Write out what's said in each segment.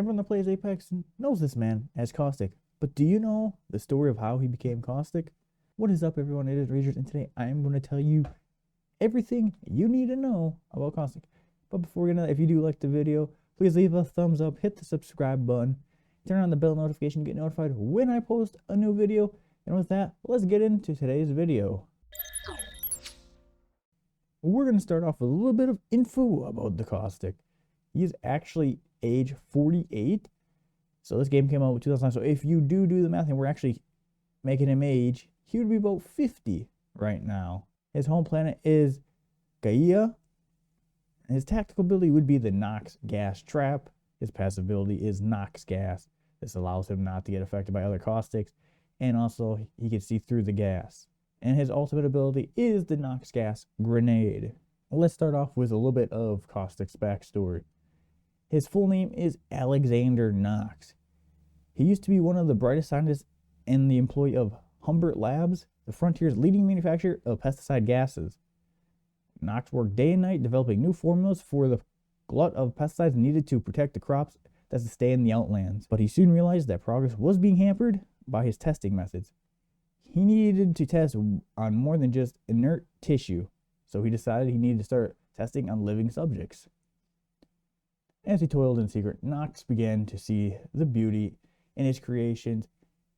Everyone that plays Apex knows this man as Caustic. But do you know the story of how he became Caustic? What is up, everyone? It is Ragers, and today I am going to tell you everything you need to know about Caustic. But before we get into that, if you do like the video, please leave a thumbs up, hit the subscribe button, turn on the bell notification, get notified when I post a new video. And with that, let's get into today's video. We're going to start off with a little bit of info about the Caustic. He's actually age 48. So this game came out in 2009. So if you do the math and we're actually making him age, he would be about 50 right now. His home planet is Gaia. His tactical ability would be the Nox Gas Trap. His passive ability is Nox Gas. This allows him not to get affected by other caustics, and also he can see through the gas. And his ultimate ability is the Nox Gas Grenade. Let's start off with a little bit of Caustic's backstory. His full name is Alexander Nox. He used to be one of the brightest scientists and the employee of Humbert Labs, the frontier's leading manufacturer of pesticide gases. Nox worked day and night developing new formulas for the glut of pesticides needed to protect the crops that sustain the outlands. But he soon realized that progress was being hampered by his testing methods. He needed to test on more than just inert tissue, so he decided he needed to start testing on living subjects. As he toiled in secret, Nox began to see the beauty in his creations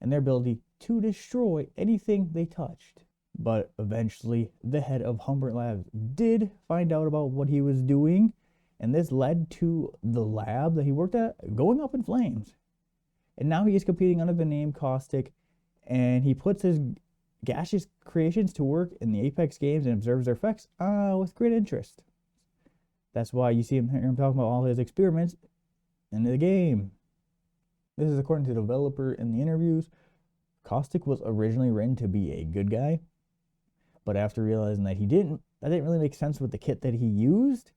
and their ability to destroy anything they touched. But eventually, the head of Humbert Labs did find out about what he was doing, and this led to the lab that he worked at going up in flames. And now he is competing under the name Caustic, and he puts his gaseous creations to work in the Apex games and observes their effects with great interest. That's why you see him talking about all his experiments in the game. This is according to the developer in the interviews. Caustic was originally written to be a good guy, but after realizing that didn't really make sense with the kit that he used,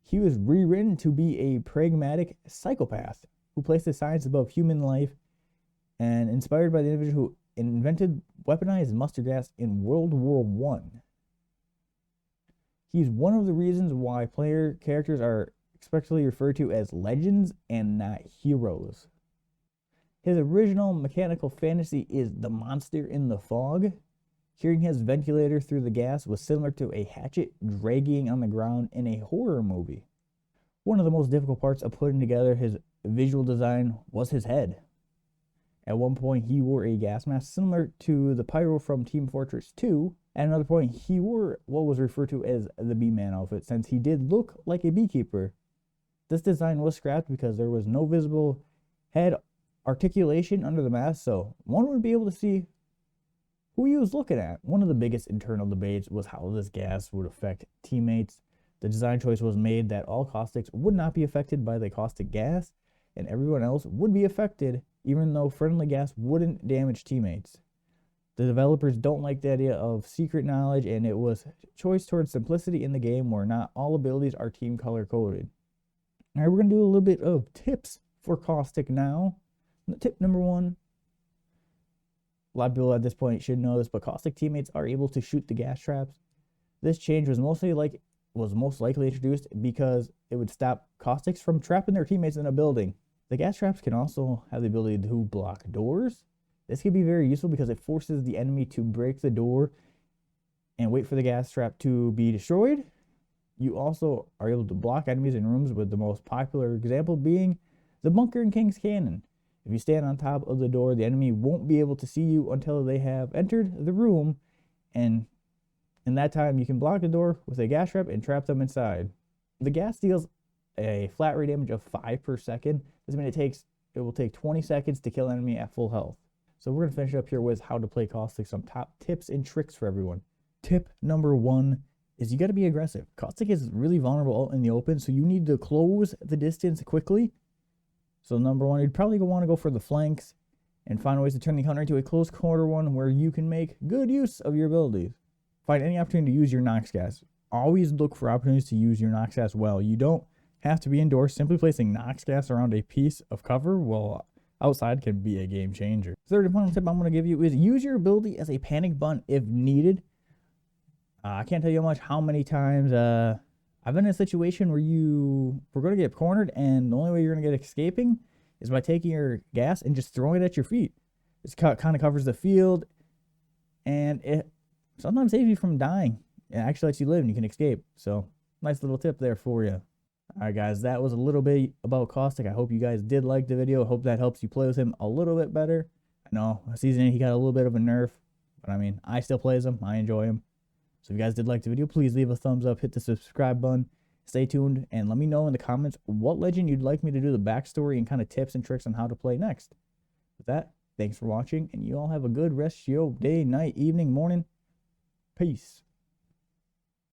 he was rewritten to be a pragmatic psychopath who placed the science above human life, and inspired by the individual who invented weaponized mustard gas in World War I. He's one of the reasons why player characters are expectedly referred to as legends and not heroes. His original mechanical fantasy is the monster in the fog. Hearing his ventilator through the gas was similar to a hatchet dragging on the ground in a horror movie. One of the most difficult parts of putting together his visual design was his head. At one point, he wore a gas mask similar to the pyro from Team Fortress 2. At another point, he wore what was referred to as the bee-man outfit, since he did look like a beekeeper. This design was scrapped because there was no visible head articulation under the mask, so one would be able to see who he was looking at. One of the biggest internal debates was how this gas would affect teammates. The design choice was made that all caustics would not be affected by the caustic gas, and everyone else would be affected, even though friendly gas wouldn't damage teammates. The developers don't like the idea of secret knowledge, and it was choice towards simplicity in the game where not all abilities are team color coded. All right, we're going to do a little bit of tips for Caustic now. Tip number one. A lot of people at this point should know this, but Caustic teammates are able to shoot the gas traps. This change was most likely introduced because it would stop Caustics from trapping their teammates in a building. The gas traps can also have the ability to block doors. This can be very useful because it forces the enemy to break the door and wait for the gas trap to be destroyed. You also are able to block enemies in rooms, with the most popular example being the bunker in King's Canyon. If you stand on top of the door, the enemy won't be able to see you until they have entered the room, and in that time you can block the door with a gas trap and trap them inside. The gas deals a flat rate damage of 5 per second. This means it will take 20 seconds to kill an enemy at full health. So we're going to finish up here with how to play Caustic, some top tips and tricks for everyone. Tip number one is you got to be aggressive. Caustic is really vulnerable out in the open, so you need to close the distance quickly. So number one, you'd probably want to go for the flanks and find ways to turn the counter into a close quarter one where you can make good use of your abilities. Find any opportunity to use your Nox gas. Always look for opportunities to use your Nox gas well. You don't have to be indoors. Simply placing Nox gas around a piece of cover while outside can be a game changer. Third and final tip I'm going to give you is use your ability as a panic button if needed. I can't tell you how many times I've been in a situation where we're going to get cornered, and the only way you're going to get escaping is by taking your gas and just throwing it at your feet. This kind of covers the field, and it sometimes saves you from dying. It actually lets you live and you can escape. So, nice little tip there for you. All right, guys, that was a little bit about Caustic. I hope you guys did like the video. I hope that helps you play with him a little bit better. I know season 8 he got a little bit of a nerf, but I mean, I still play as him. I enjoy him. So if you guys did like the video, please leave a thumbs up, hit the subscribe button, stay tuned, and let me know in the comments what legend you'd like me to do the backstory and kind of tips and tricks on how to play next. With that, thanks for watching, and you all have a good rest of your day, night, evening, morning. Peace.